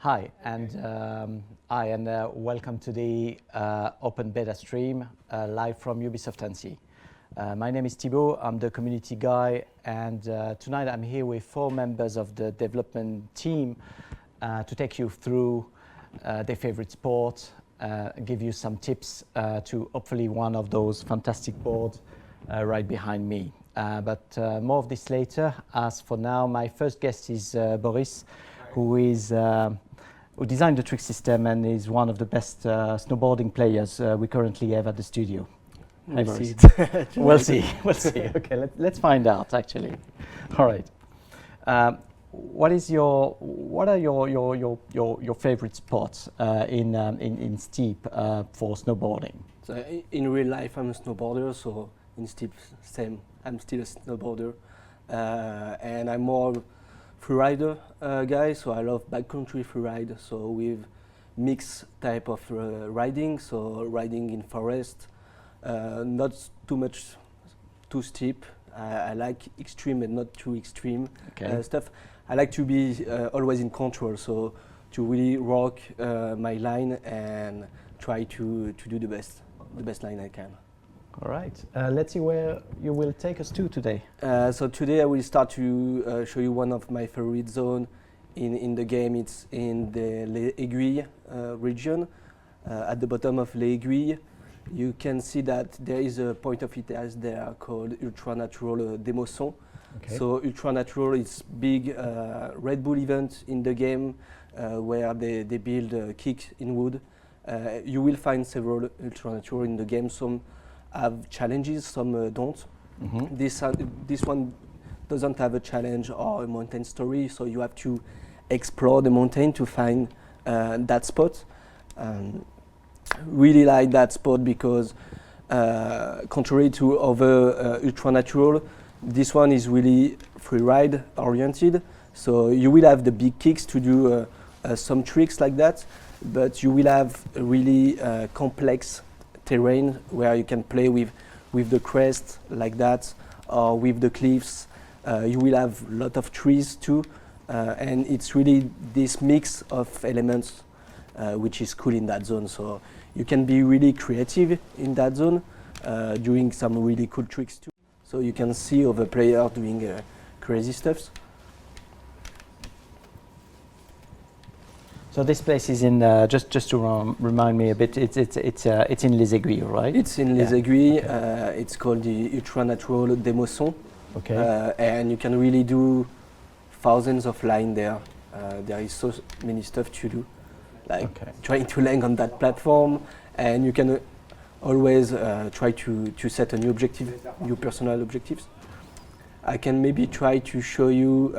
Hi, and welcome to the open beta stream live from Ubisoft Annecy. My name is Thibaut, I'm the community guy, and tonight I'm here with 4 members of the development team to take you through their favorite sport, give you some tips to hopefully one of those fantastic boards right behind me. But more of this later. As for now, my first guest is Boris, who designed the trick system and is one of the best snowboarding players we currently have at the studio. We'll see. We'll see. Okay, let's find out. Actually, all right. What are your favorite spots in steep for snowboarding? So in real life, I'm a snowboarder. So in steep, same. I'm still a snowboarder, and I'm more freerider guy. So I love backcountry freeride. So with mixed type of riding. So riding in forest, not too steep. I like extreme and not too extreme stuff. I like to be always in control. So to really rock my line and try to do the best line I can. All right. Let's see where you will take us to today. So today I will start to show you one of my favorite zones in the game. It's in the Les Aiguilles region. At the bottom of Les Aiguilles, you can see that there is a point of interest there called Ultra Natural d'Emosson. Okay. So Ultra Natural is big Red Bull event in the game where they build kick in wood. You will find several Ultra Natural in the game. Some have challenges, some don't. Mm-hmm. This one doesn't have a challenge or a mountain story, so you have to explore the mountain to find that spot. Really like that spot because contrary to other ultra natural, this one is really freeride oriented. So you will have the big kicks to do some tricks like that, but you will have a really complex terrain where you can play with the crest like that, or with the cliffs. You will have a lot of trees too, and it's really this mix of elements which is cool in that zone. So you can be really creative in that zone, doing some really cool tricks too. So you can see other players doing crazy stuff. So this place is in just to remind me a bit. It's in Les Aiguilles, right? It's in Les Aiguilles. Okay. It's called the Ultra Natural d'Emosson. Okay. And you can really do thousands of lines there. There is so many stuff to do, like trying to land on that platform, and you can always try to set a new objective, new personal objectives. I can maybe try to show you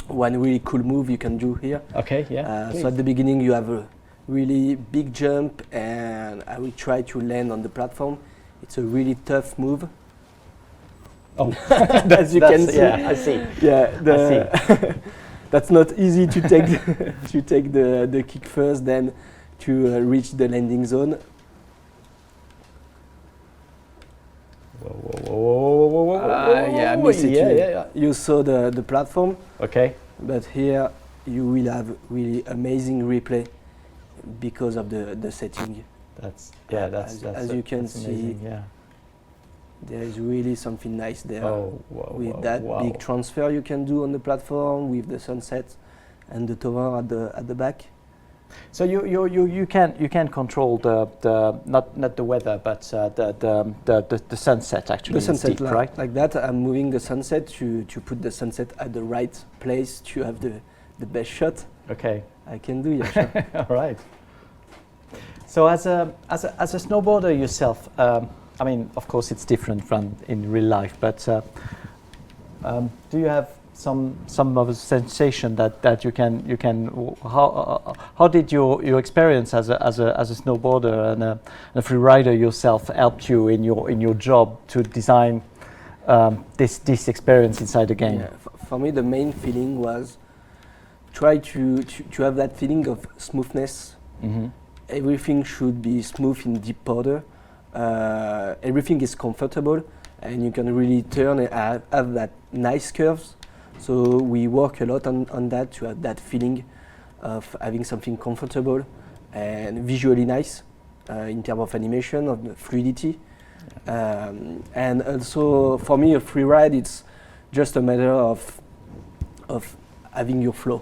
one really cool move you can do here. Okay, yeah. So at the beginning you have a really big jump, and I will try to land on the platform. It's a really tough move. Oh, as you can see. Yeah, I see. Yeah, I see. That's not easy to take to take the kick first, then to reach the landing zone. Whoa. Yeah, I missed it. Yeah. You saw the platform. Okay. But here you will have really amazing replay because of the setting. As you can see. Amazing, yeah. There is really something nice there with that wow. big transfer you can do on the platform with the sunset and the tower at the back. So you can control the not the weather, but the sunset actually. The sunset, steep, right? Like that. I'm moving the sunset to put the sunset at the right place to have the best shot. Okay. I can do, yeah, sure. All right. So as a snowboarder yourself, I mean, of course, it's different from in real life, but do you have some of a sensation that you can how did your experience as a snowboarder and a freerider yourself helped you in your job to design this experience inside the game? Yeah, for me the main feeling was try to have that feeling of smoothness. Mm-hmm. Everything should be smooth in deep powder. Everything is comfortable, and you can really turn and have that nice curves. So we work a lot on that to have that feeling of having something comfortable and visually nice in terms of animation, of the fluidity. And also for me, a free ride, it's just a matter of having your flow,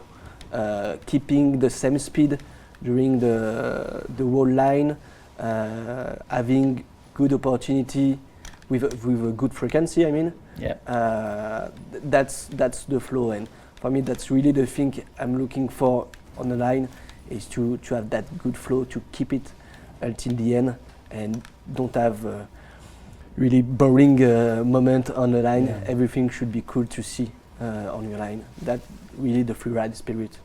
keeping the same speed during the whole line, having good opportunity with a good frequency. I mean, that's the flow, and for me, that's really the thing I'm looking for on the line, is to have that good flow, to keep it until the end, and don't have really boring moment on the line. Yeah. Everything should be cool to see on your line. That really the free ride spirit.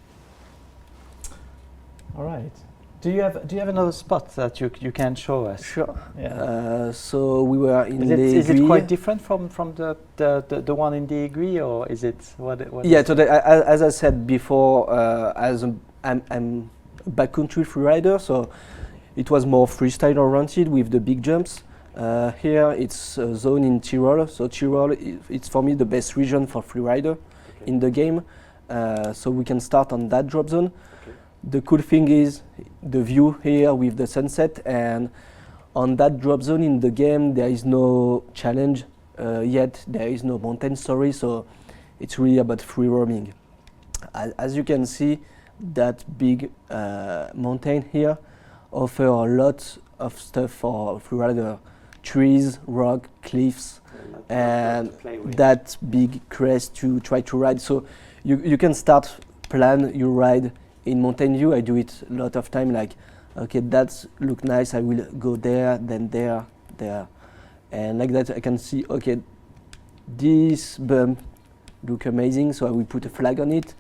All right. Do you have another spot that you can show us? Sure. Yeah. So we were in Is it Aiguille. quite different from the one in the Aiguille, or is it what? Yeah. So as I said before, I'm a backcountry freerider, so it was more freestyle oriented with the big jumps. Here it's a zone in Tyrol, so Tyrol it's for me the best region for freerider in the game. So we can start on that drop zone. Okay. The cool thing is the view here with the sunset, and on that drop zone in the game there is no challenge yet, there is no mountain story, so it's really about free roaming. As you can see, that big mountain here offer a lot of stuff for freerider: trees, rock, cliffs, and that big crest to try to ride. So you can start plan your ride in Mountain View. I do it a lot of time, like, okay, that's look nice, I will go there, then there, and like that I can see, okay, this bump look amazing, so I will put a flag on it.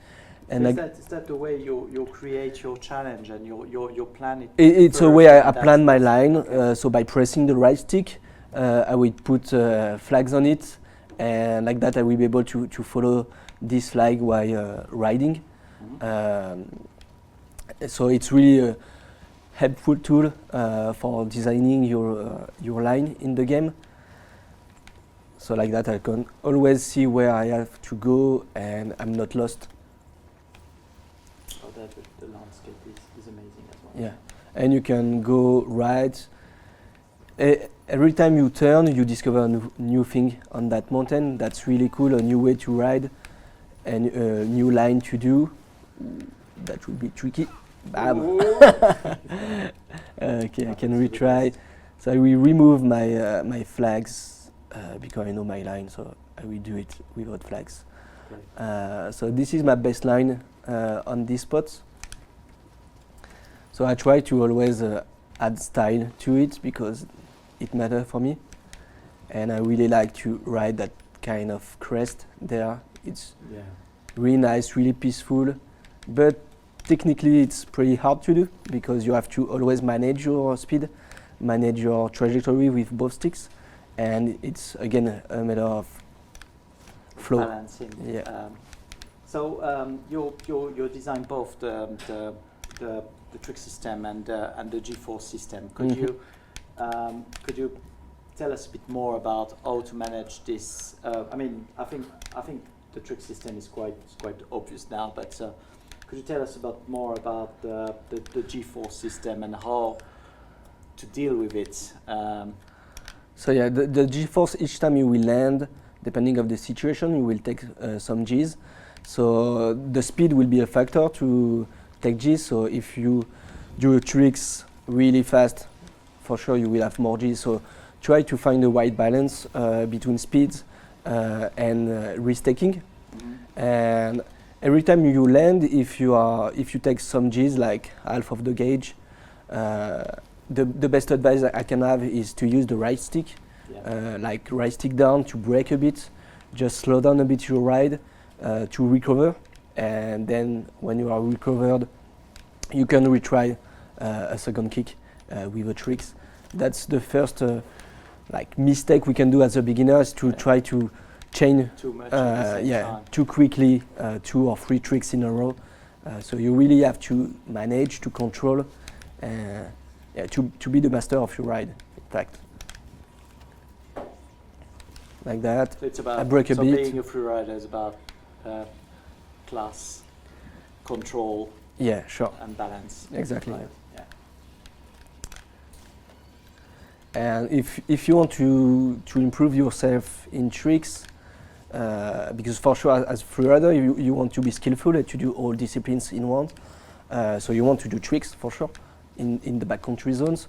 And is that the way you create your challenge and your plan? It's a way I plan my line. So by pressing the right stick, I will put flags on it, and like that I will be able to follow this flag while riding. So it's really a helpful tool for designing your line in the game. So like that I can always see where I have to go and I'm not lost. Oh, the landscape is amazing as well. Yeah, and you can go right. Every time you turn, you discover a new thing on that mountain. That's really cool, a new way to ride and a new line to do. That would be tricky. Bam. Okay, I can retry. So I will remove my flags because I know my line, so I will do it without flags. So this is my best line on these spots. So I try to always add style to it because it matters for me, and I really like to ride that kind of crest there. It's really nice, really peaceful, but technically it's pretty hard to do because you have to always manage your speed, manage your trajectory with both sticks, and it's again a matter of flow. Balancing. Yeah. So you design both the trick system and the G-force system. Could you tell us a bit more about how to manage this? I mean, I think the trick system is quite obvious now, but could you tell us more about the G-force system and how to deal with it? So yeah, the G-force, each time you will land, depending on the situation, you will take some G's. So the speed will be a factor to take G's. So if you do tricks really fast, for sure you will have more G's. So try to find the right balance between speeds and risk taking. And every time you land, if you take some G's, like half of the gauge, the best advice I can have is to use the right stick, like right stick down to brake a bit, just slow down a bit your ride to recover, and then when you are recovered, you can retry a second kick with the tricks. That's the first like mistake we can do as a beginner, is to try to chain too much at the same time. Too quickly 2 or 3 tricks in a row. So you really have to manage, to control, to be the master of your ride, in fact. Like that. So it's about I break a bit. Being a free rider is about class, control, Yeah, sure. and balance. Exactly. Right. Yeah. And if you want to improve yourself in tricks, because for sure as freerider you want to be skillful and to do all disciplines in one. So you want to do tricks for sure in the backcountry zones.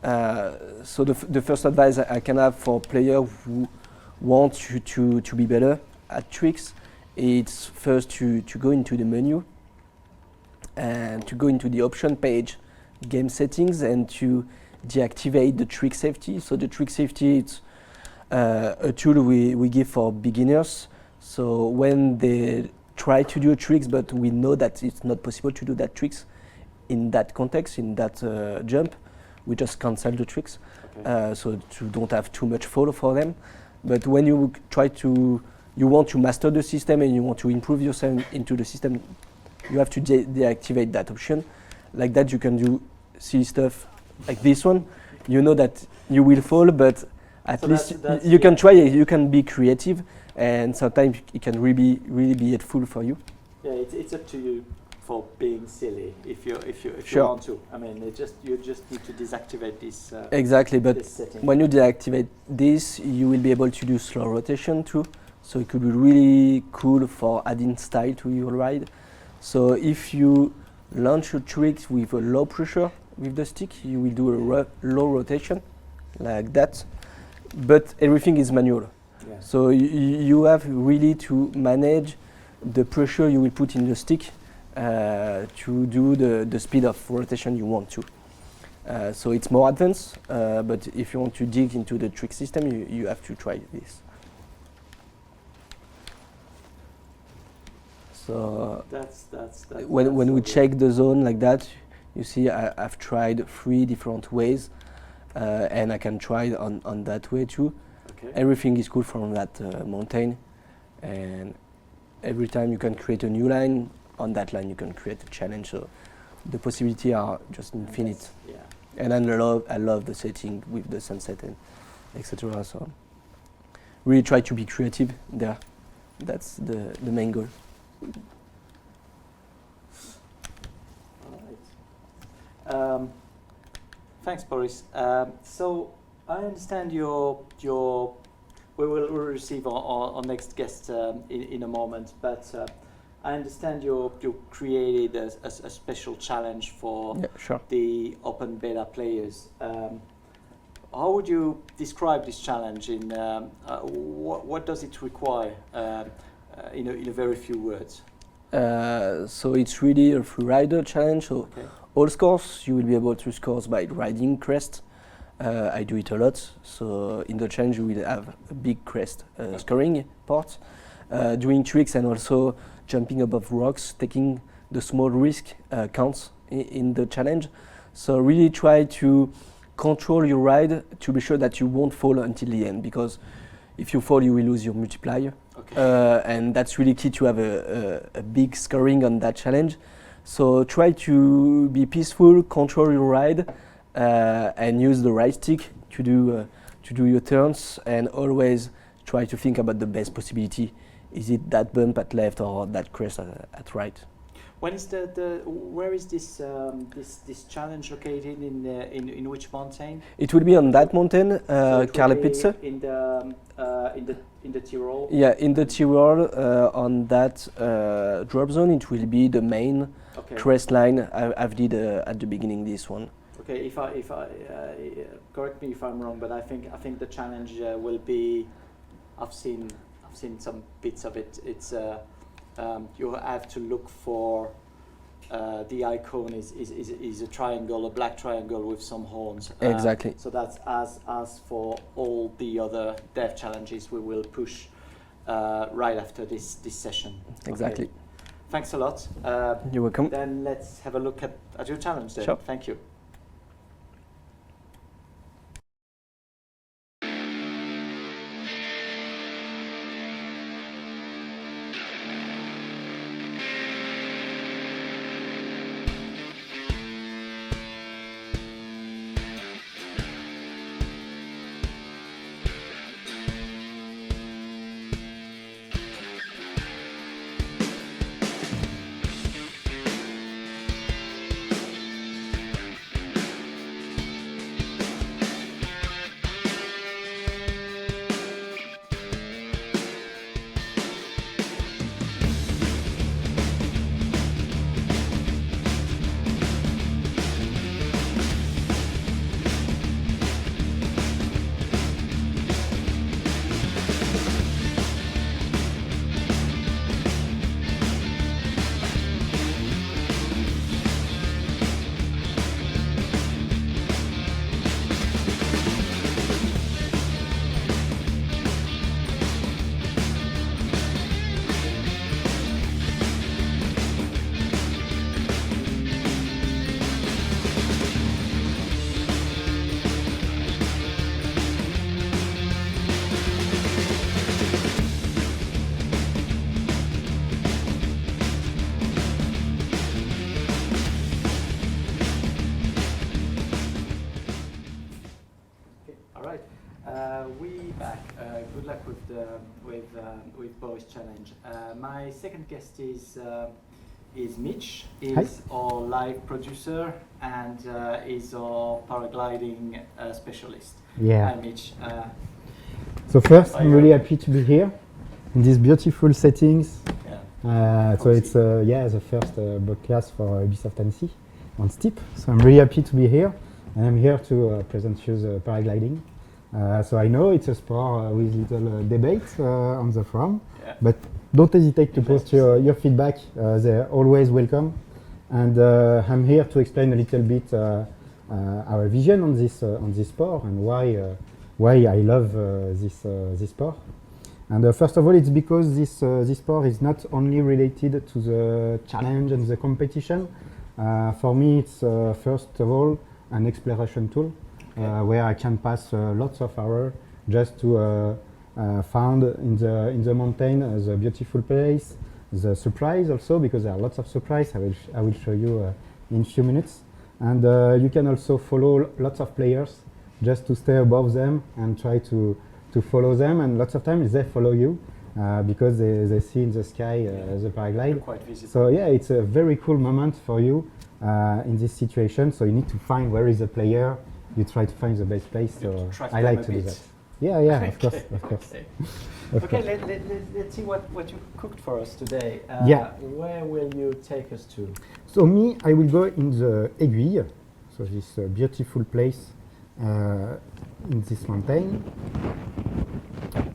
Yeah. So the first advice I can have for players who want you to be better at tricks, it's first to go into the menu and to go into the option page, game settings, and to deactivate the trick safety. So the trick safety, it's a tool we give for beginners. So when they try to do tricks, but we know that it's not possible to do that tricks in that context, in that jump, we just cancel the tricks. Okay. So to don't have too much fall for them. But when you you want to master the system and you want to improve yourself into the system, you have to deactivate that option. Like that, you can do silly stuff like this one. You know that you will fall, but at least that's you can try. You can be creative, and sometimes it can really be helpful for you. Yeah, it's up to you for being silly if you Sure. want to. I mean, you just need to deactivate this. Exactly, but this setting. when you deactivate this, you will be able to do slow rotation too. So it could be really cool for adding style to your ride. So if you launch a trick with a low pressure with the stick, you will do a low rotation like that. But everything is manual. Yeah. So you have really to manage the pressure you will put in the stick to do the speed of rotation you want to. So it's more advanced, but if you want to dig into the trick system, you have to try this. So That's when we so good. check the zone like that, you see I've tried 3 different ways, and I can try it on that way too. Okay. Everything is cool from that mountain, and every time you can create a new line, on that line you can create a challenge. So the possibilities are just infinite. Yeah. And I love the setting with the sunset and etc. So really try to be creative there. That's the main goal. All right. Thanks, Boris. So I understand we'll receive our next guest in a moment, but I understand you created a special challenge for Sure. the open beta players. How would you describe this challenge? What does it require in a very few words? So it's really a freerider challenge. So Okay. all scores you will be able to score by riding crest. I do it a lot. So in the challenge you will have a big crest scoring part, doing tricks and also jumping above rocks, taking the small risk counts in the challenge. So really try to control your ride to be sure that you won't fall until the end, because if you fall you will lose your multiplier. Okay. And that's really key to have a big scoring on that challenge. So try to be peaceful, control your ride, and use the right stick to do your turns, and always try to think about the best possibility. Is it that bump at left or that crest at right? When is where is this challenge located in which mountain? It will be on that mountain, So it will Karlepitze. be in the Tyrol. Yeah, in the Tyrol, on that drop zone, it will be the main Okay. crest line. I've did at the beginning this one. Okay. If I correct me if I'm wrong, but I think the challenge will be. I've seen some bits of it. It's you have to look for the icon is a triangle, a black triangle with some horns. Exactly. So that's as for all the other dev challenges we will push right after this session. Exactly. Okay. Thanks a lot. You're welcome. Then let's have a look at your challenge then. Sure. Thank you. luck with Boris challenge. My second guest is Mitch. He's our live producer and is our paragliding specialist. Yeah. Hi, Mitch. So first, I'm really happy to be here in these beautiful settings. Yeah. So it's the first broadcast for Ubisoft Annecy on Steep. So I'm really happy to be here, and I'm here to present you the paragliding. So I know it's a sport with little debates on the forum, but don't hesitate to post your feedback. They're always welcome. And I'm here to explain a little bit our vision on this sport and why I love this sport. And first of all, it's because this sport is not only related to the challenge and the competition. For me, it's first of all an exploration tool where I can pass lots of hours just to find in the mountain the beautiful place, the surprise also, because there are lots of surprises. I will show you in a few minutes. And you can also follow lots of players just to stay above them and try to follow them, and lots of times they follow you because they see in the sky the paraglide. Quite visible. So yeah, it's a very cool moment for you in this situation. So you need to find where is the player. You try to find the best place. So I like to do that. Yeah, of course. Okay, let's see what you cooked for us today. Where will you take us to? So me, I will go in the Aiguille, so this beautiful place in this mountain,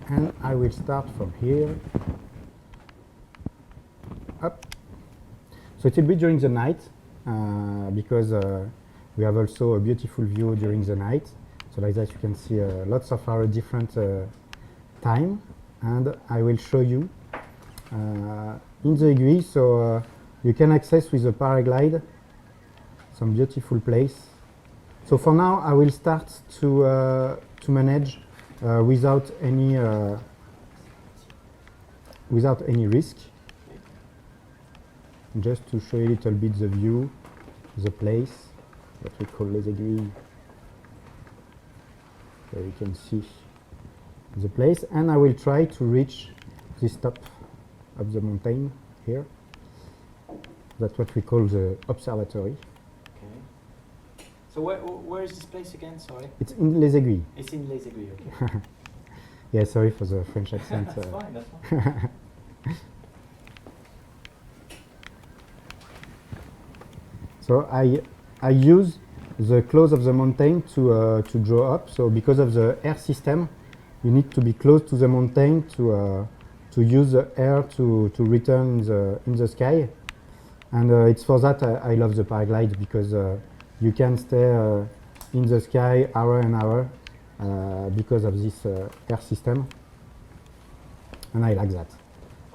and I will start from here up. So it will be during the night because we have also a beautiful view during the night. So like that you can see lots of our different time, and I will show you in the Aiguille. So you can access with a paraglide some beautiful place. So for now, I will start to manage without any risk. Just to show you a little bit the view, the place, what we call les aiguilles. So you can see the place, and I will try to reach this top of the mountain here. That's what we call the observatory. So where is this place again? Sorry. It's in Les Aiguilles. It's in Les Aiguilles. Okay. Yeah, sorry for the French accent. That's fine. That's fine. So I use the close of the mountain to draw up. So because of the air system, you need to be close to the mountain to use the air to return in the sky. And it's for that I love the paraglide, because you can stay in the sky hour and hour because of this air system, and I like that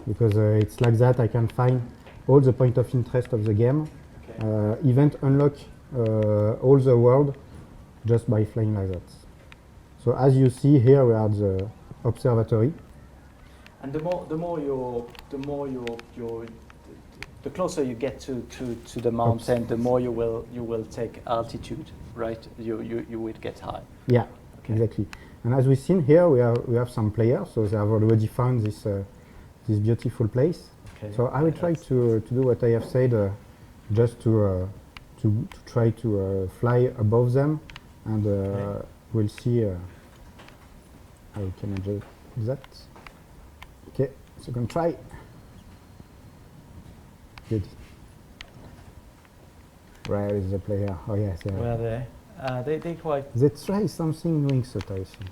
because it's like that I can find all the point of interest of the game. Event unlock all the world just by flying like that. So as you see here, we are at the observatory. And the closer you get to the mountain, the more you will take altitude, right? You will get high. Yeah, exactly. And as we've seen here, we have some players, so they have already found this beautiful place. Okay. So I will try to do what I have said, just to try to fly above them, and we'll see how we can adjust that. Okay, second try. Good. Where is the player? Oh yes. Where are they? They quite. They try something in Wingsuit, I think.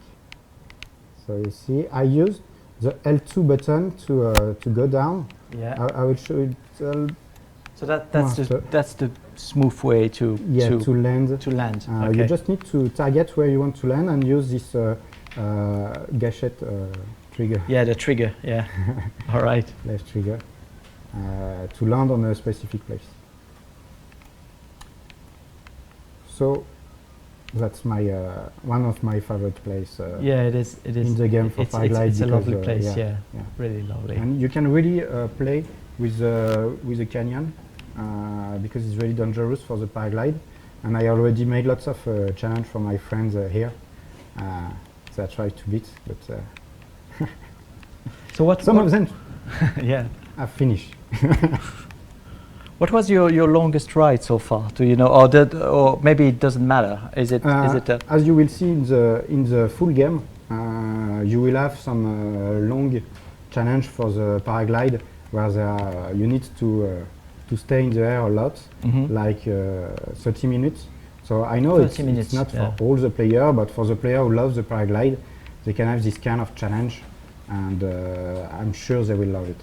So you see, I use the L2 button to go down. Yeah. I will show it. So that's the smooth way to land. To land. You just need to target where you want to land and use this gâchette trigger. Yeah, the trigger. Yeah. All right. Left trigger. To land on a specific place. So that's my one of my favorite places. Yeah, it is. In the game for paraglide. It's a lovely place. Yeah, really lovely. And you can really play with the canyon because it's really dangerous for the paraglide. And I already made lots of challenge for my friends here. So I try to beat, but So what? Some of them Yeah. are finished. What was your longest ride so far? Do you know, or maybe it doesn't matter? Is it? As you will see in the full game, you will have some long challenge for the paraglide, where you need to stay in the air a lot, like 30 minutes. So I know 30 minutes, it's not yeah. for all the player, but for the player who loves the paraglide, they can have this kind of challenge, and I'm sure they will love it.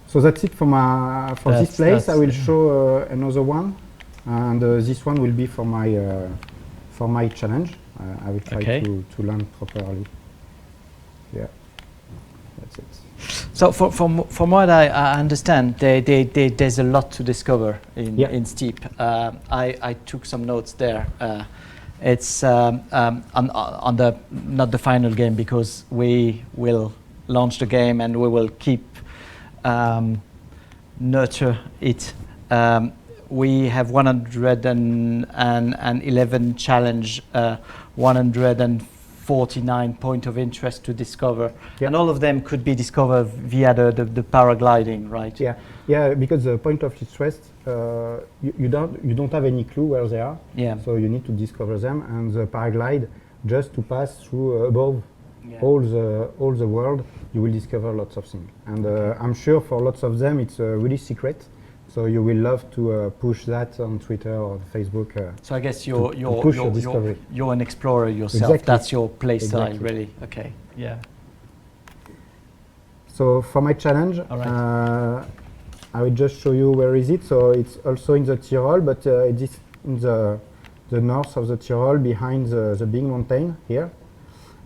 So that's it for this place. I will show another one, and this one will be for my challenge. I will try to learn properly. Yeah, that's it. So from what I understand, there's a lot to discover in Steep. I took some notes there. It's on the not the final game, because we will launch the game and we will keep nurture it. We have 111 challenge, 149 point of interest to discover, and all of them could be discovered via the paragliding, right? Yeah, because the point of interest, you don't have any clue where they are. Yeah. So you need to discover them, and the paraglide, just to pass through above all the world, you will discover lots of things. And I'm sure for lots of them it's really secret. So you will love to push that on Twitter or Facebook. So I guess you're an explorer yourself. Exactly. That's your play style, Exactly. really. Okay. Yeah. So for my challenge, I will just show you where is it. So it's also in the Tyrol, but it is in the north of the Tyrol, behind the big mountain here.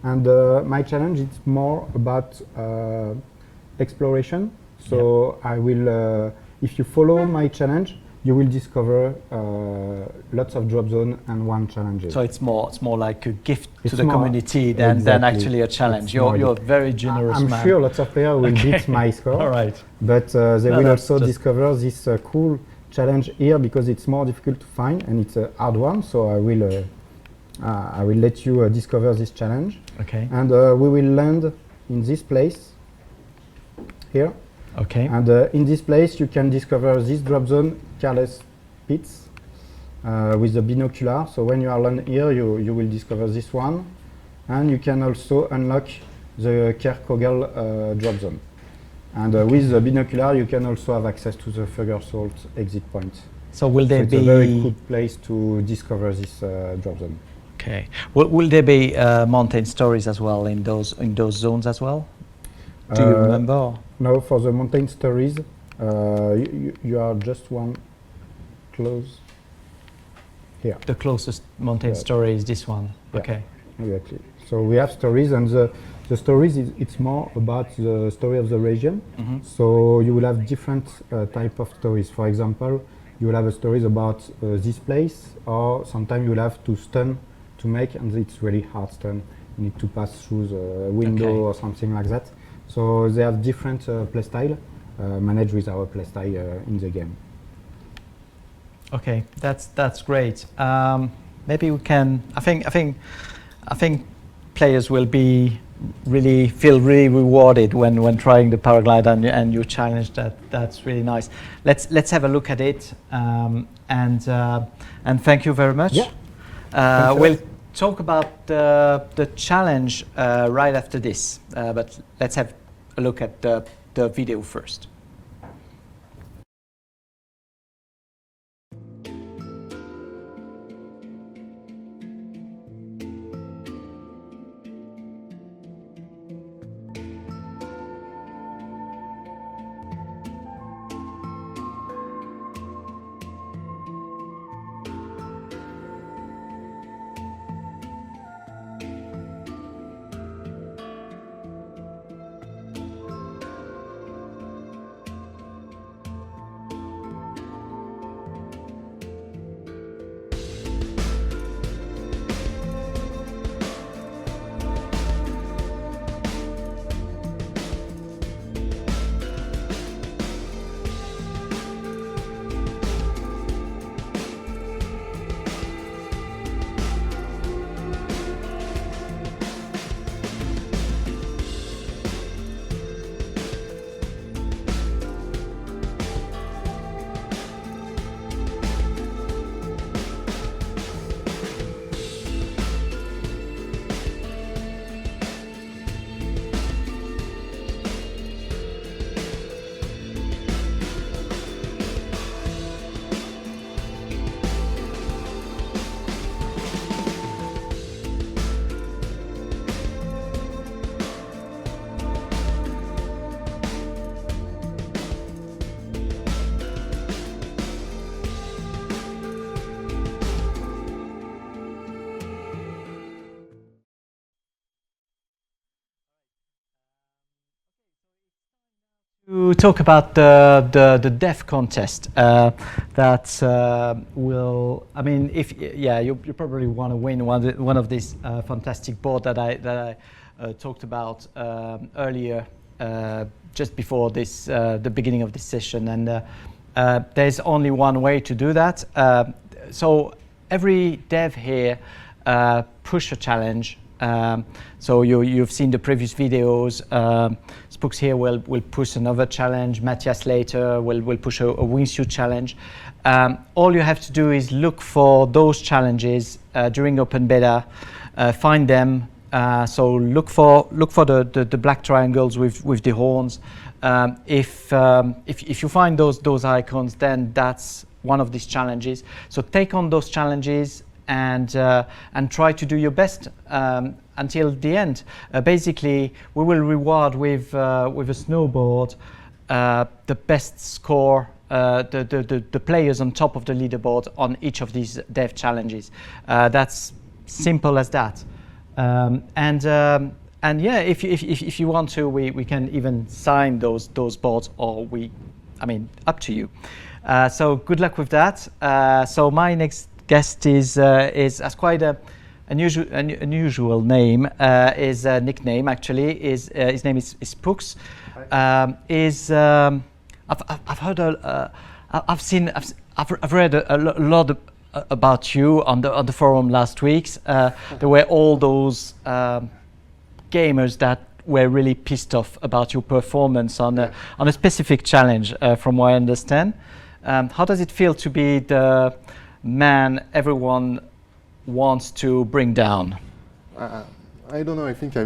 And my challenge is more about exploration. So I will, if you follow my challenge, you will discover lots of drop zones and one challenge. So it's more like a gift to the community than actually a challenge. You're a very generous man. I'm sure lots of players will beat my score. All right. But they will also discover this cool challenge here, because it's more difficult to find and it's a hard one. So I will let you discover this challenge. Okay. And we will land in this place here. Okay. And in this place you can discover this drop zone, Careless Pits, with the binocular. So when you are land here, you will discover this one, and you can also unlock the Kerkogel drop zone. And with the binocular you can also have access to the Fugger Salt exit point. So will there be it's a very good place to discover this drop zone. Okay. Will there be mountain stories as well in those zones as well? Do you remember? No, for the mountain stories, you are just one close here. The closest mountain story is this one. Yeah. Okay. Exactly. So we have stories, and the stories it's more about the story of the region. So you will have different type of stories. For example, you will have stories about this place, or sometimes you will have to stun to make, and it's really hard stun. You need to pass through the window or something like that. So they have different playstyle managed with our playstyle in the game. Okay, that's great. Maybe we can. I think players will feel really rewarded when trying the paraglide and your challenge. That's really nice. Let's have a look at it. And thank you very much. Yeah. We'll talk about the challenge right after this. But let's have a look at the video first. To talk about the dev contest that will, I mean, if yeah, you probably want to win one of these fantastic board that I talked about earlier, just before this the beginning of this session, and there's only one way to do that. So every dev here push a challenge. So you've seen the previous videos. Spooks here will push another challenge. Matthias later will push a wingsuit challenge. All you have to do is look for those challenges during open beta, find them. So look for the black triangles with the horns. If you find those icons, then that's one of these challenges. So take on those challenges and try to do your best until the end. Basically, we will reward with a snowboard the best score, the players on top of the leaderboard on each of these dev challenges. That's simple as that. And yeah, if you want to, we can even sign those boards, or I mean, up to you. So good luck with that. So my next guest is has quite an unusual name. Is a nickname actually. His name is Spooks. I've heard I've read a lot about you on the forum last weeks. There were all those gamers that were really pissed off about your performance on a specific challenge, from what I understand. How does it feel to be the man everyone wants to bring down? I don't know. I think I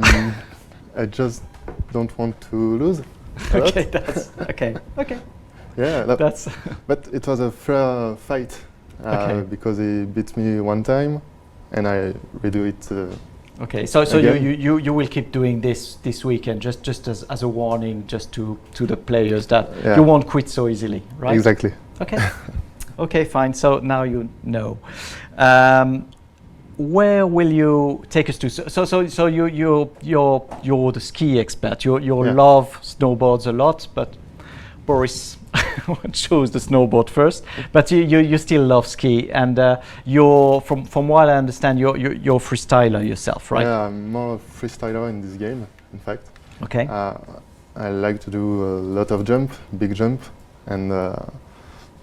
just don't want to lose. Okay, that's okay. Okay. Yeah, That's but it was a fair fight Okay. because he beat me one time, and I redo it. okay. So Again. you will keep doing this weekend, just as a warning, just to the players that Yeah. you won't quit so easily, right? Exactly. Okay. Okay, fine. So now you know. Where will you take us to? So you're the ski expert. You Yeah. love snowboards a lot, but Boris chose the snowboard first. But you still love ski, and you're from what I understand, you're a freestyler yourself, right? Yeah, I'm more a freestyler in this game. In fact, Okay. I like to do a lot of big jump, and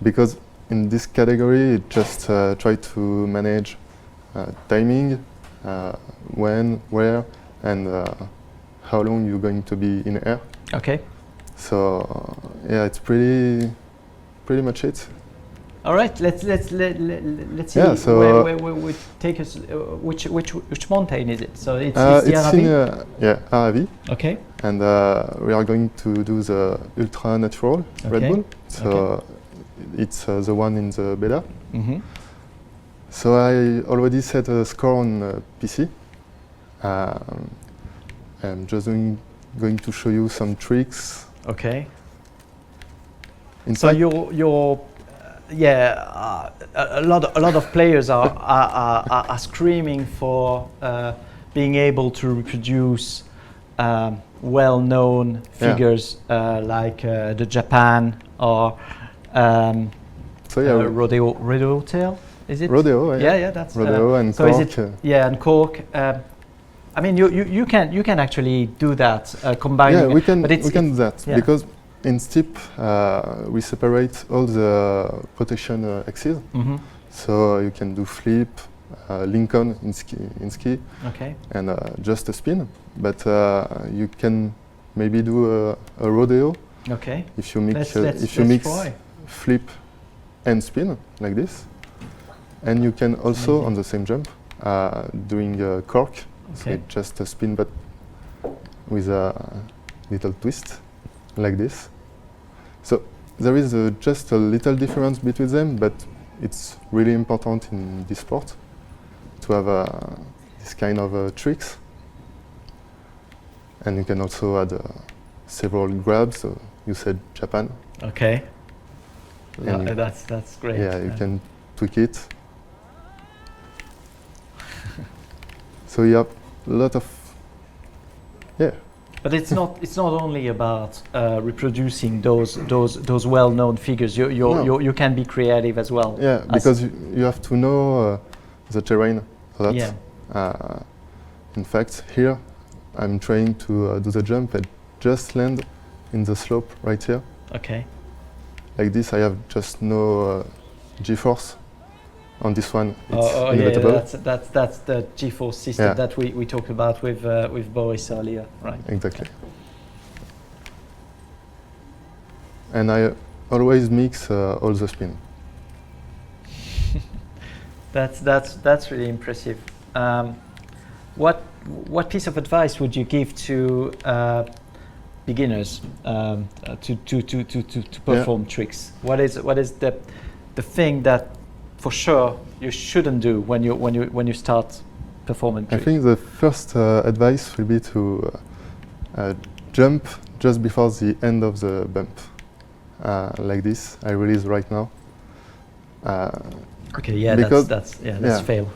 because in this category, it just try to manage timing, when, where, and how long you're going to be in air. Okay. So yeah, it's pretty much it. All right. Let's see. Yeah, so where take us. Which mountain is it? So it's the it's Arabi? in Arabi, Okay. and we are going to do the ultra natural Red Okay. Bull. So it's the one in the beta. Mm-hmm. So I already set a score on PC. I'm just going to show you some tricks. Okay. In So fact, you're a lot of players are screaming for being able to reproduce well-known figures like the Japan or so yeah, rodeo tail. Is it rodeo. Yeah, that's rodeo and so cork. is it, yeah, and cork. I mean, you can actually do that, combining. Yeah, we can but do that yeah. because in steep we separate all the protection axes. Mm-hmm. So you can do flip, Lincoln in ski, Okay. and just a spin. But you can maybe do a rodeo Okay. if you mix Let's try. flip and spin like this. And you can also on the same jump doing cork. So Okay. it's just a spin, but with a little twist like this. So there is just a little difference between them, but it's really important in this sport to have this kind of tricks. And you can also add several grabs. So you said Japan. Okay. And That's great. Yeah, you can tweak it. So you have a lot of But it's not only about reproducing those well-known figures. You can be creative as well. Yeah, because you have to know the terrain a lot. Yeah. In fact, here I'm trying to do the jump and just land in the slope right here. Okay. Like this, I have just no G-force. On this one, it's Yeah, inevitable. that's the G-force system that we talked about with Boris earlier, right? Exactly. And I always mix all the spin. That's really impressive. What piece of advice would you give to beginners to perform tricks? What is the thing that for sure you shouldn't do when you start performing tricks? I think the first advice will be to jump just before the end of the bump. Like this, I release right now. Okay, yeah, because that's fail.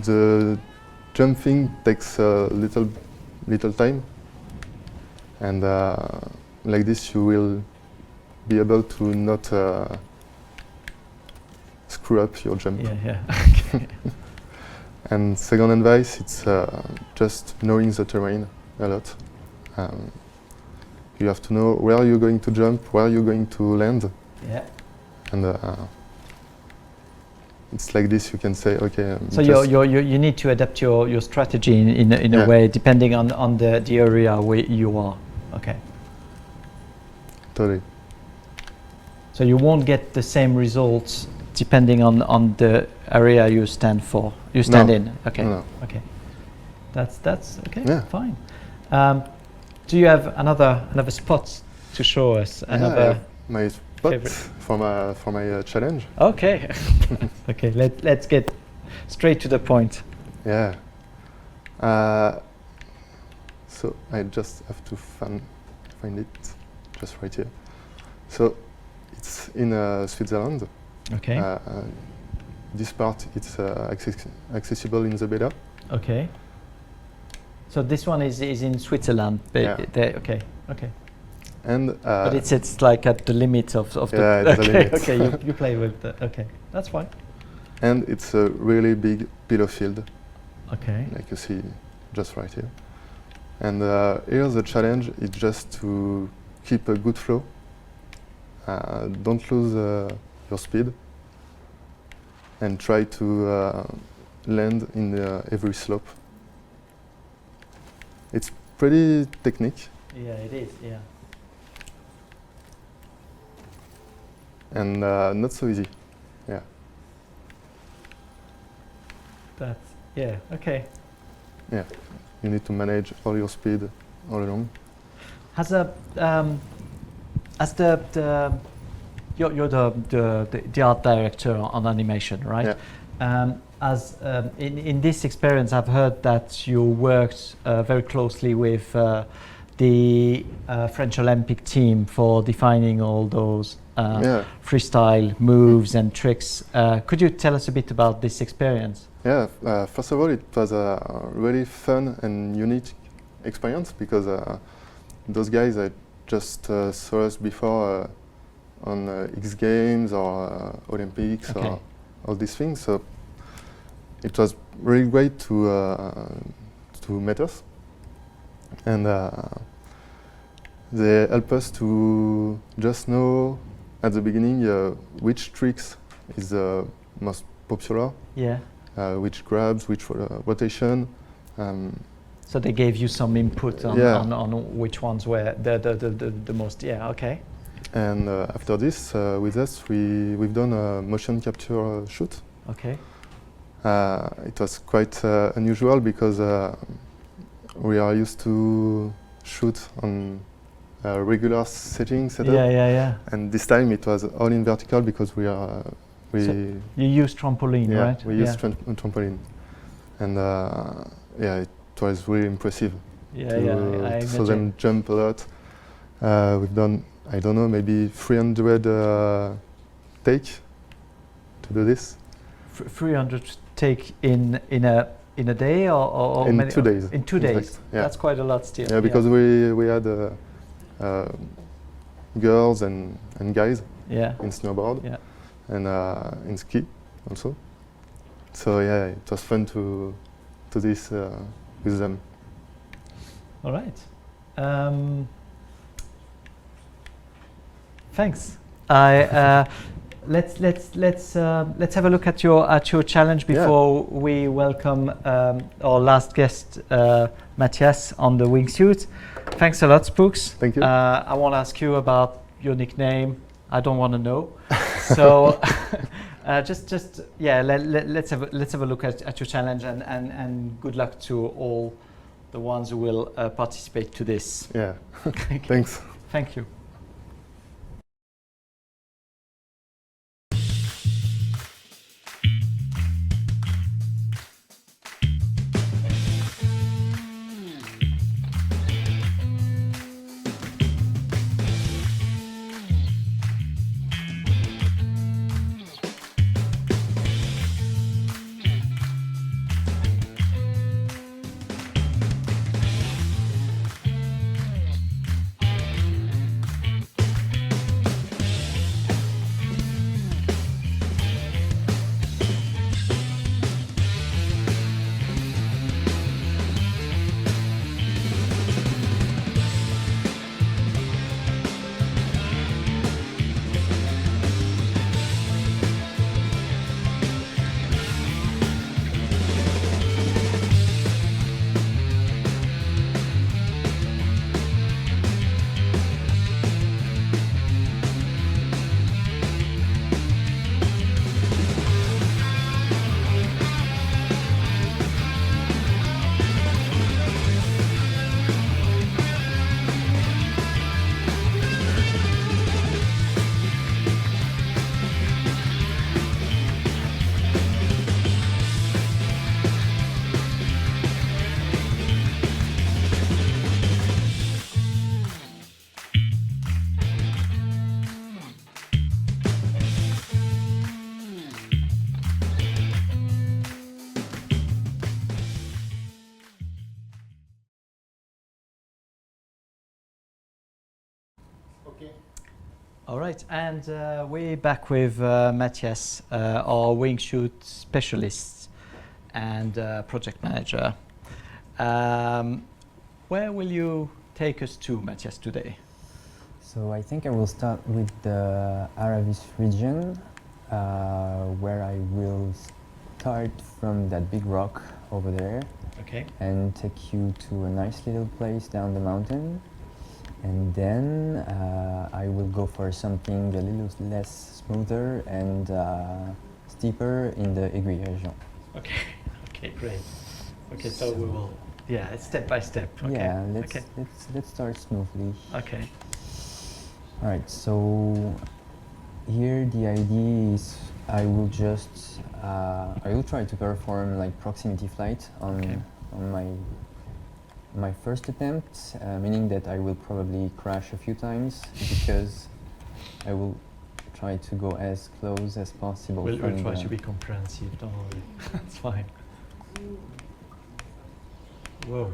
The jumping takes a little time, and like this you will be able to not screw up your jump. Yeah. Okay. And second advice, it's just knowing the terrain a lot. You have to know where you're going to jump, where you're going to land. Yeah. And it's like this, you can say, okay. So you need to adapt your strategy in a way depending on the area where you are. Okay. Totally. So you won't get the same results depending on the area you stand for. You stand in. Okay. No. Okay. That's okay. Yeah. Fine. Do you have another spot to show us? I have my spot for my challenge. Okay. Okay. Let's get straight to the point. Yeah. So I just have to find it just right here. So it's in Switzerland. Okay. This part it's accessible in the beta. Okay. So this one is in Switzerland. Okay. And but it's like at the limit of the. It's the limit. Okay. You play with the. Okay, that's fine. And it's a really big pillow field. Okay. Like you see, just right here. And here the challenge is just to keep a good flow. Don't lose your speed. And try to land in every slope. It's pretty technique. Yeah, it is. Yeah. And not so easy. Yeah. Okay. Yeah. You need to manage all your speed all along. You're the art director on animation, right? Yeah. In this experience, I've heard that you worked very closely with the French Olympic team for defining all those freestyle moves and tricks. Could you tell us a bit about this experience? Yeah. First of all, it was a really fun and unique experience because those guys I just saw us before on X Games or Olympics or all these things. So it was really great to meet us, and they help us to just know at the beginning which tricks is the most popular. Yeah. Which grabs, which rotation. So they gave you some input on which ones were the most. Yeah. Okay. And after this, with us, we've done a motion capture shoot. Okay. It was quite unusual because we are used to shoot on a regular setting setup. Yeah. And this time it was all in vertical because we are So you use trampoline, right? We use trampoline, and it was really impressive. I saw them jump a lot. We've done, I don't know, maybe 300 take to do this. 300 take in in a day or In many, 2 days. In 2 in days. fact, yeah. That's quite a lot still. Yeah, because we had girls and guys Yeah. in snowboard Yeah. and in ski also. So yeah, it was fun to do this with them. All right. Thanks. Let's have a look at your challenge before we welcome our last guest, Matthias, on the Wingsuit. Thanks a lot, Spooks. Thank you. I want to ask you about your nickname. I don't want to know. So let's have a look at your challenge and good luck to all the ones who will participate to this. Yeah. Okay. Thanks. Thank you. All right, and we're back with Matthias, our Wingsuit specialist and project manager. Where will you take us to, Matthias, today? So I think I will start with the Aravis region, where I will start from that big rock over there. Okay. And take you to a nice little place down the mountain. And then I will go for something a little less smoother and steeper in the Aiguille region. Okay, okay, great. Okay, so we will, it's step by step. Okay. Yeah, let's start smoothly. Okay. All right, so here the idea is I will try to perform like proximity flight on my first attempt, meaning that I will probably crash a few times because I will try to go as close as possible. We'll try to be comprehensive, don't worry. That's fine. Whoa.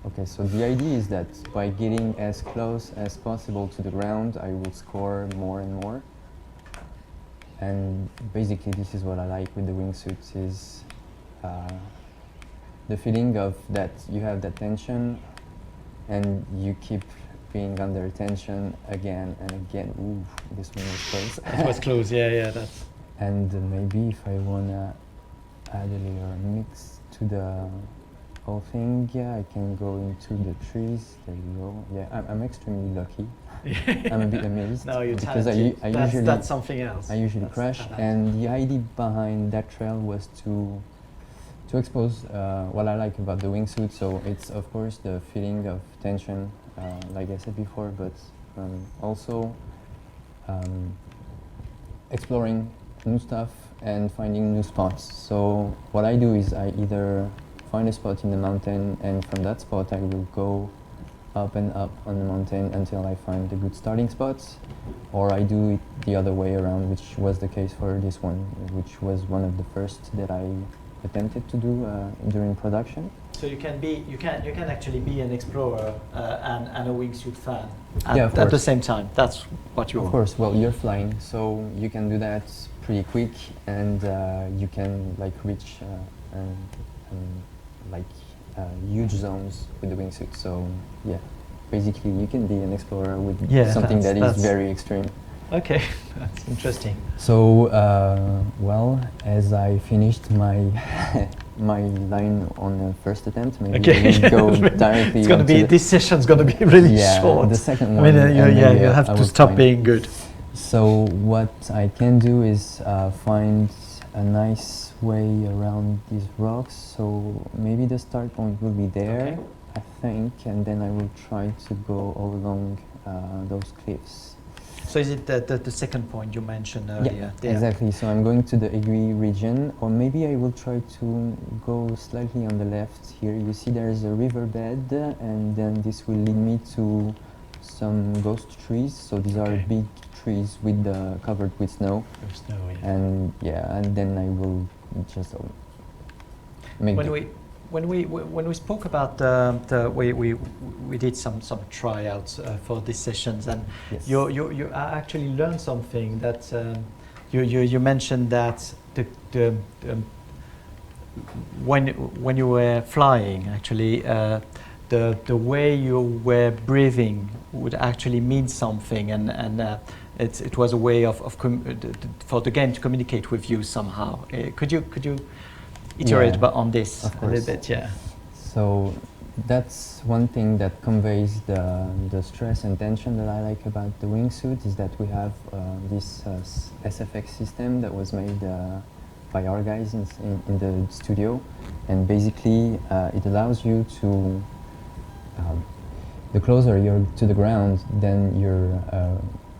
Okay, so the idea is that by getting as close as possible to the ground, I will score more and more. And basically this is what I like with the wingsuits is the feeling of that you have that tension and you keep being under tension again and again. Ooh, this one was close. That was close, yeah, that's... And maybe if I wanna add a little mix to the whole thing, I can go into the trees. There you go. Yeah, I'm extremely lucky. I'm a bit amazed. No, you're because talented. That's something else. I usually crash, and the idea behind that trail was to expose what I like about the wingsuit. So it's of course the feeling of tension, like I said before, but also exploring new stuff and finding new spots. So what I do is I either find a spot in the mountain, and from that spot I will go up and up on the mountain until I find the good starting spots, or I do it the other way around, which was the case for this one, which was one of the first that I attempted to do during production. So you can actually be an explorer and a wingsuit fan Yeah, of at the course. same time. That's what you Of want. course, well, you're flying, so you can do that pretty quick, and you can like reach like huge zones with the wingsuit. So yeah, basically you can be an explorer with something that is very extreme. Okay, that's interesting. So well, as I finished my my line on the first attempt, maybe we'll go directly. It's going to onto be the- this session's going to be really yeah, short. the second I one. mean, and you maybe have I to will stop find- being good. So what I can do is find a nice way around these rocks. So maybe the start point will be there, Okay. I think, and then I will try to go all along those cliffs. So is it the second point you mentioned earlier? Yeah, exactly. So I'm going to the Aiguille region, or maybe I will try to go slightly on the left here. You see there's a riverbed, and then this will lead me to some ghost trees. So these are Okay. big trees with covered with snow, and yeah, and then I will just make When we spoke about we did some tryouts for these sessions, and Yes. you actually learned something that you mentioned that the when you were flying, actually the way you were breathing would actually mean something, and it was a way for the game to communicate with you somehow. Could you iterate on this of a little course. bit? Yeah. So that's one thing that conveys the stress and tension that I like about the wingsuit, is that we have this SFX system that was made by our guys in the studio, and basically it allows you to the closer you're to the ground, then your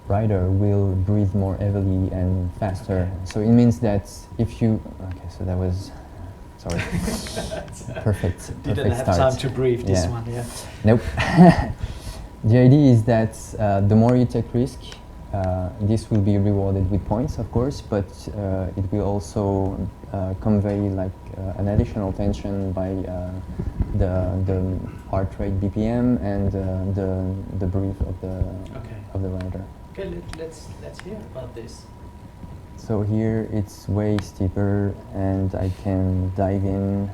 rider will breathe more heavily and faster. So it means that if you so that was sorry. Perfect Didn't have start. time to breathe this Yeah. one. Yeah. Nope. The idea is that the more you take risk, this will be rewarded with points, of course, but it will also convey like an additional tension by the heart rate BPM and the breath of the rider. Okay, let's hear about this. So here it's way steeper, and I can dive in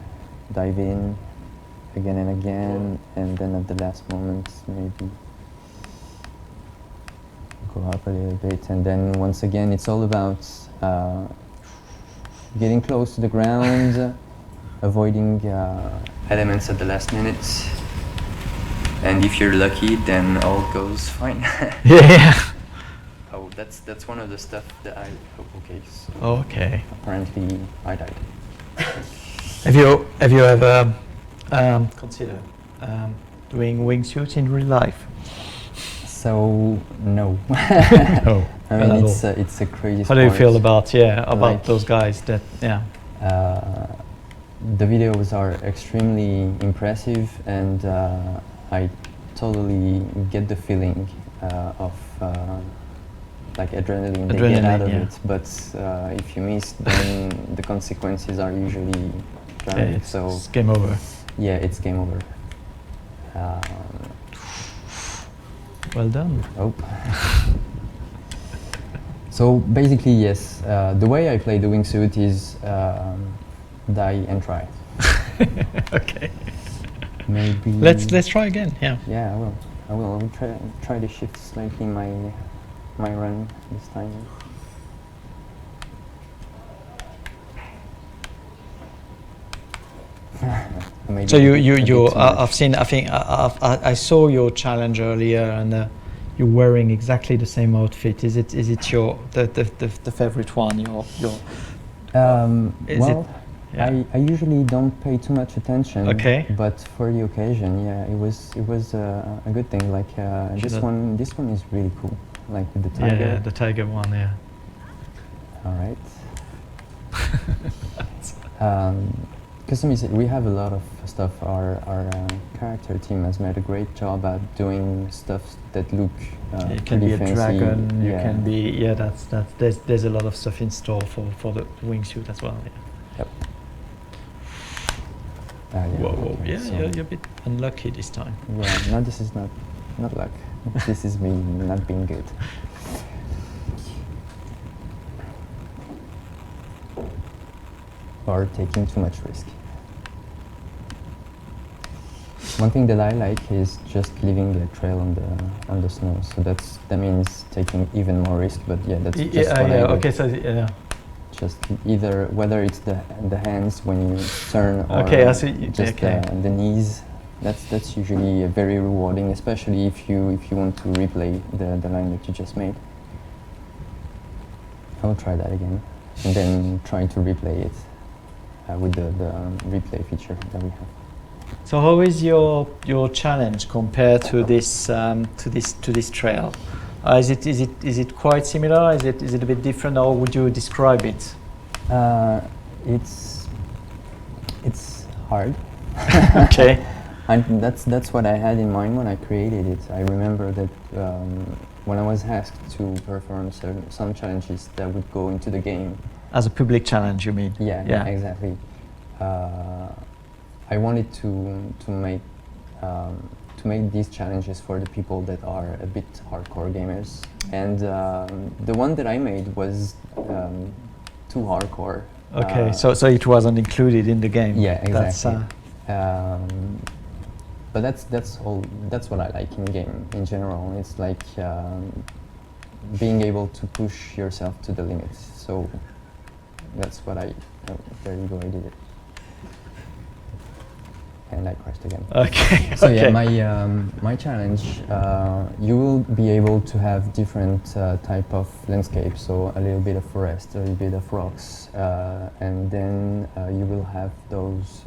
again and again, and then at the last moment maybe go up a little bit, and then once again it's all about getting close to the ground, avoiding elements at the last minute, and if you're lucky then all goes fine. Yeah. Oh, that's one of the stuff that I... Oh, okay, so Okay. apparently I died. Have you ever considered doing wingsuits in real life? So, no. No. I mean, it's a crazy How do you sport. feel about Like- those guys that The videos are extremely impressive, and I totally get the feeling of like adrenaline they get out of Adrenaline, yeah. it. But if you miss, then the consequences are usually dramatic. So it's game over. yeah, it's game over. Well done. Oh. So basically, yes, the way I play the wingsuit is die and try. Okay. Maybe. Let's try again. Yeah. Yeah, I will. I will try to shift slightly my run this time. Maybe So a you bit too much. I've seen. I think I saw your challenge earlier, and you're wearing exactly the same outfit. Is it your the favorite one? Your is well, it? Yeah. I usually don't pay too much attention. Okay. But for the occasion, yeah, it was a good thing. Like this one is really cool. Like with the tiger. Yeah, the tiger one. Yeah. All right. customization. We have a lot of stuff. Our character team has made a great job at doing stuff that look It can pretty be a fancy. dragon. You Yeah. can be there's a lot of stuff in store for the wingsuit as well. Yeah. Yep. Whoa, whoa. Okay, Yeah, so you're a bit unlucky this time. Yeah, no, this is not luck. This is me not being good. Or taking too much risk. One thing that I like is just leaving the trail on the snow. So that means taking even more risk. But yeah, that's just what I do. Okay, so yeah. Just either whether it's the hands when you turn or Okay, I see. just Okay. the knees. That's usually very rewarding, especially if you want to replay the line that you just made. I will try that again, and then try to replay it with the replay feature that we have. So how is your challenge compared to this trail? Is it quite similar? Is it a bit different? How would you describe it? It's hard. Okay. And that's what I had in mind when I created it. I remember that when I was asked to perform some challenges that would go into the game. As a public challenge, you mean? Yeah. Exactly. I wanted to make these challenges for the people that are a bit hardcore gamers, and the one that I made was too hardcore. Okay, so it wasn't included in the game. Yeah, exactly. That's, but that's what I like in game in general. It's like being able to push yourself to the limits. So that's what there you go, I did it. And I crashed again. Okay. So okay. yeah, my challenge, you will be able to have different type of landscapes. So a little bit of forest, a little bit of rocks, and then you will have those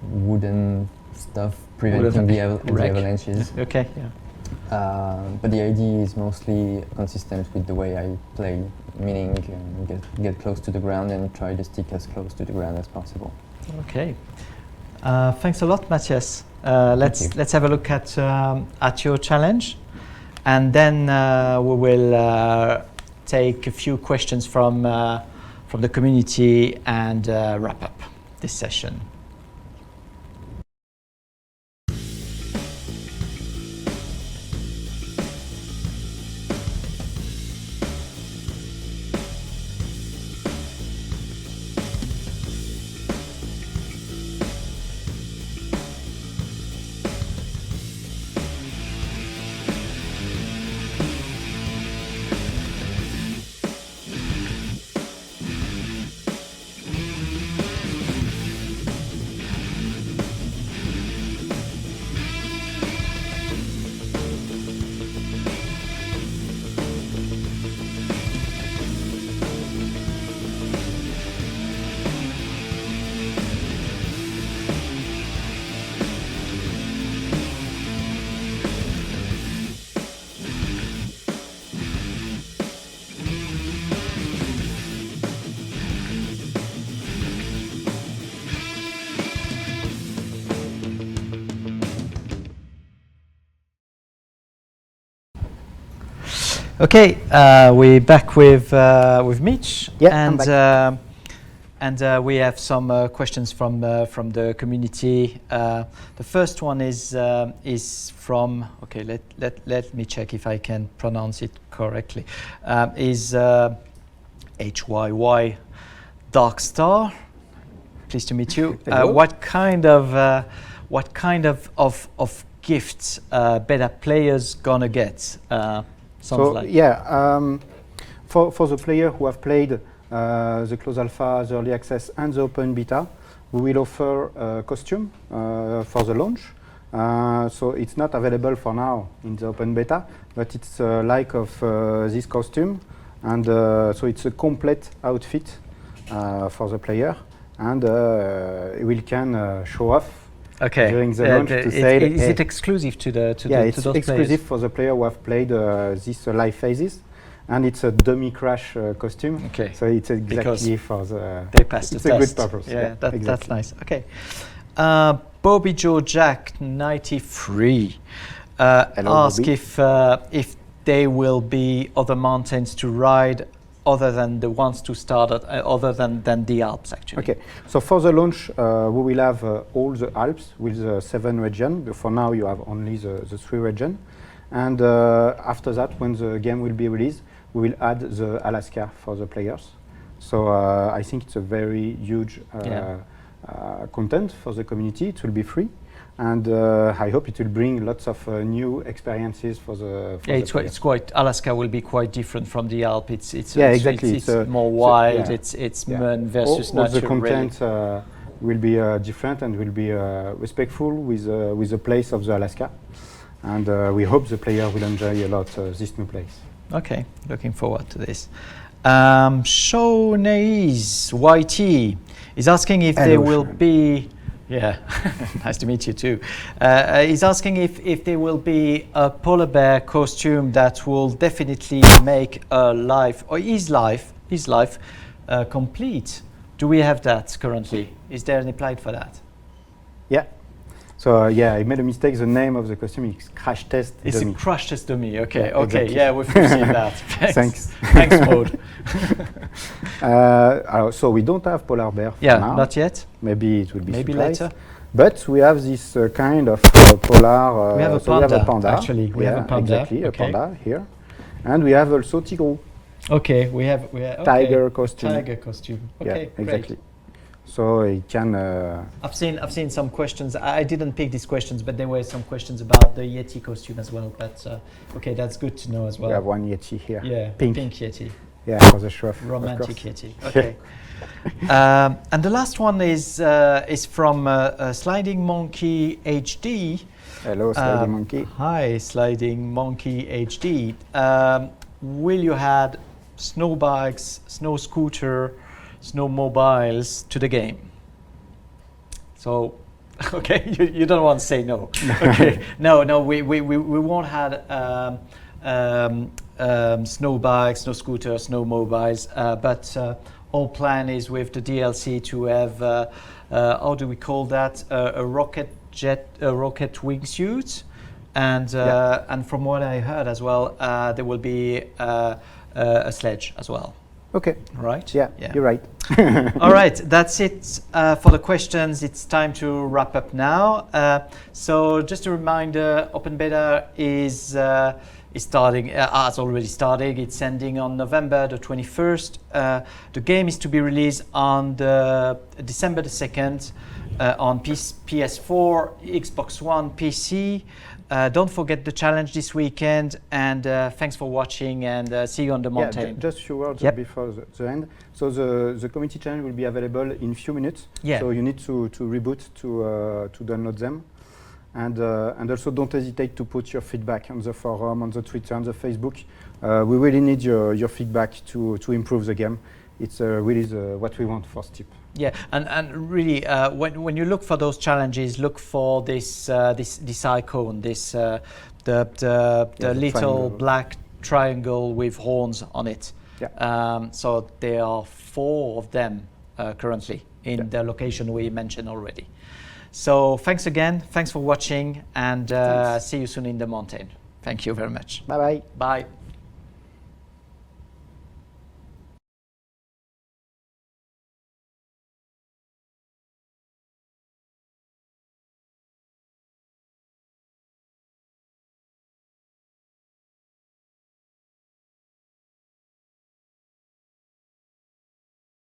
wooden stuff preventing the avalanches. Okay. Yeah. But the idea is mostly consistent with the way I play, meaning get close to the ground and try to stick as close to the ground as possible. Okay. Thanks a lot, Matthias. Let's have a look at your challenge, and then we will take a few questions from the community and wrap up this session. Okay, we're back with Mitch, Yeah, I'm back. And we have some questions from the community. The first one is from, okay, let me check if I can pronounce it correctly. Is HYY Darkstar. Pleased to meet you. What kind of gifts beta players gonna get? So yeah, for the player who have played the closed alpha, the early access, and the open beta, we will offer a costume for the launch. So it's not available for now in the open beta, but it's like of this costume, and so it's a complete outfit for the player, and we can show off. Okay. During the launch to say, is it exclusive to yeah, it's those exclusive players? for the player who have played these live phases, and it's a dummy crash costume. Okay. So it's Because exactly for the. They passed the it's test. a good purpose. Yeah, that's exactly. nice. Okay. Bobby Joe Jack 93 Hello, ask Bobby. if there will be other mountains to ride other than the ones to start at, other than the Alps actually. Okay, so for the launch, we will have all the Alps with the 7 regions. But for now, you have only the 3 regions. And after that, when the game will be released, we will add the Alaska for the players. So I think it's a very huge content for the community. It will be free. And I hope it will bring lots of new experiences for the players. It's quite, Alaska will be quite different from the Alps. It's exactly. It's more wild. yeah. It's man versus all nature. the content will be different and will be respectful with the place of the Alaska. And we hope the player will enjoy a lot this new place. Okay, looking forward to this. Shonais YT is asking if there will be. Yeah, nice to meet you too. He's asking if there will be a polar bear costume that will definitely make his life complete. Do we have that currently? Is there any plan for that? Yeah. So I made a mistake. The name of the costume is Crash Test It's Dummy. a crash test dummy. Okay, Yeah, okay, exactly. yeah, we've seen that. Thanks. Thanks, Maud. So we don't have polar bear for Yeah, now. not yet. Maybe it will be Maybe surprise. later. But we have this kind of polar. We have a so we have a panda, panda. actually. We have a panda, Exactly, okay. a panda here. And we have also tigre. Okay, we have okay. Tiger costume. Tiger costume. Okay, yeah, exactly. great. So it can. I've seen some questions. I didn't pick these questions, but there were some questions about the Yeti costume as well. But okay, that's good to know as well. We have one Yeti here. Yeah, pink. Yeti. Yeah, for the show. Romantic Yeti. Okay. And the last one is from Sliding Monkey HD. Hello, Sliding Monkey. Hi, Sliding Monkey HD. Will you add snow bikes, snow scooter, snowmobiles to the game? So, okay, you don't want to say no. Okay, no, we won't add snow bikes, snow scooters, snowmobiles, but our plan is with the DLC to have how do we call that, a rocket wingsuit, and from what I heard as well, there will be a sledge as well. Okay. Right? Yeah, you're right. All right, that's it for the questions. It's time to wrap up now. So just a reminder, open beta is starting, has already started. It's ending on November the 21st. The game is to be released on December the 2nd on PS4, Xbox One, PC. Don't forget the challenge this weekend, and thanks for watching, and see you on the mountain. Yeah, just a few words before the end. So the community channel will be available in few minutes. Yeah. So you need to reboot to download them, and also don't hesitate to put your feedback on the forum, on the Twitter, on the Facebook. We really need your feedback to improve the game. It's really what we want for Steep. Yeah, and really, when you look for those challenges, look for this icon, the little triangle. black triangle with horns on it. Yeah. So there are 4 of them currently in the location we mentioned already. So thanks again, thanks for watching, and see you soon in the mountain. Thank you very much. Bye bye. Bye.